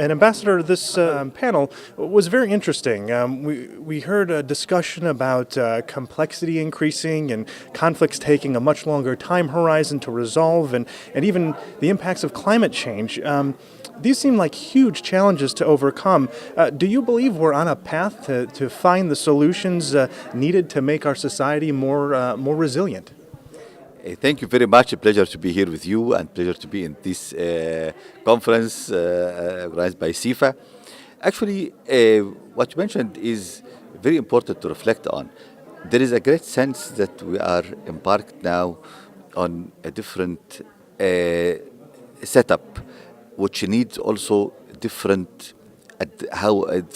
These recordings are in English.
And Ambassador, this panel was very interesting. We heard a discussion about complexity increasing and conflicts taking a much longer time horizon to resolve, and even the impacts of climate change. These seem like huge challenges to overcome. Do you believe we're on a path to find the solutions needed to make our society more resilient? Thank you very much. A pleasure to be here with you and pleasure to be in this conference organized by CIFA. Actually, what you mentioned is very important to reflect on. There is a great sense that we are embarked now on a different setup, which needs also different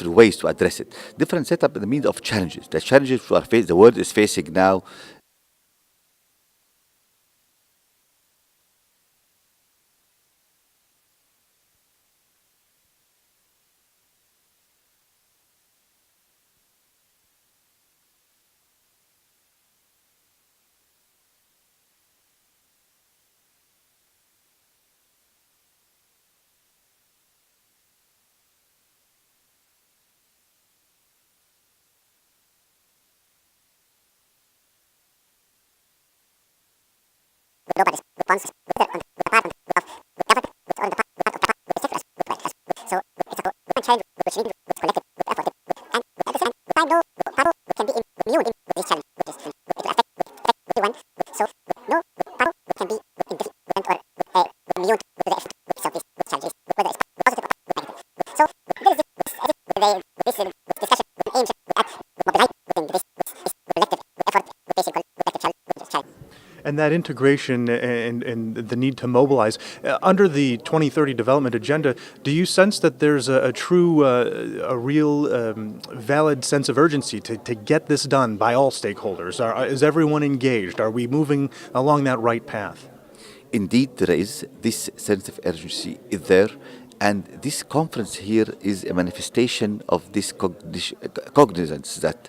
ways to address it. Different setup in the means of challenges. The challenges the world is facing now. global response whether on the part of the government or on the part of the sector as well. So it's a common challenge which needs with collective with effort. And at the same time, no power can be immune with this challenge, which is it will affect everyone. So no power can be indifferent or immune to the effect of these challenges, whether it's positive or negative. So there is this discussion aims at mobilizing this collective effort with facing collective challenge. And that integration and the need to mobilize. Under the 2030 Development Agenda, do you sense that there's a true, a real valid sense of urgency to get this done by all stakeholders? Is everyone engaged? Are we moving along that right path? Indeed, there is. This sense of urgency is there. And this conference here is a manifestation of this cognizance that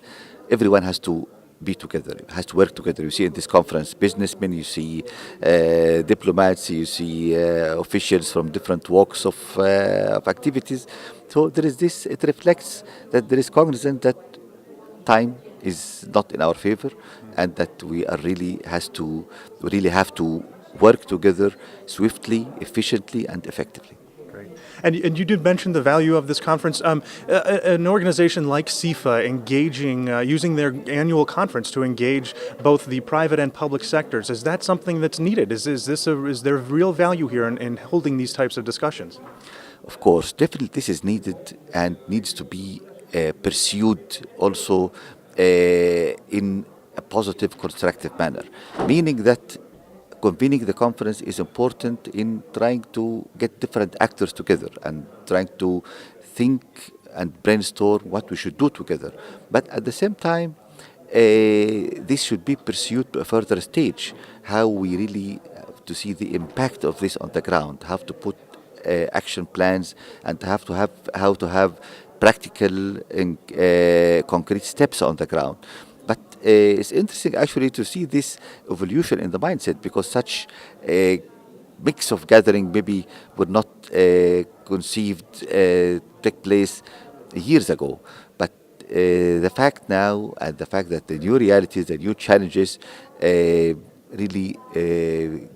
everyone has to be together, has to work together. You see in this conference businessmen, you see diplomats, you see officials from different walks of activities. So there is this, it reflects that there is cognizance that time is not in our favor and that we really have to work together swiftly, efficiently and effectively. And you did mention the value of this conference. An organization like CIFA engaging, using their annual conference to engage both the private and public sectors, is that something that's needed? Is there real value here in holding these types of discussions? Of course, definitely this is needed and needs to be pursued also in a positive, constructive manner, meaning that convening the conference is important in trying to get different actors together and trying to think and brainstorm what we should do together. But at the same time, this should be pursued to a further stage, how we really have to see the impact of this on the ground, have to put action plans and how to have practical and concrete steps on the ground. But it's interesting actually to see this evolution in the mindset, because such a mix of gathering maybe would not conceived take place years ago. But the fact now and the fact that the new realities, the new challenges really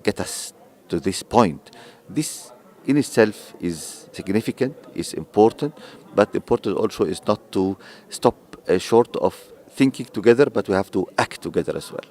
get us to this point. This in itself is significant, is important, but important also is not to stop short of thinking together, but we have to act together as well.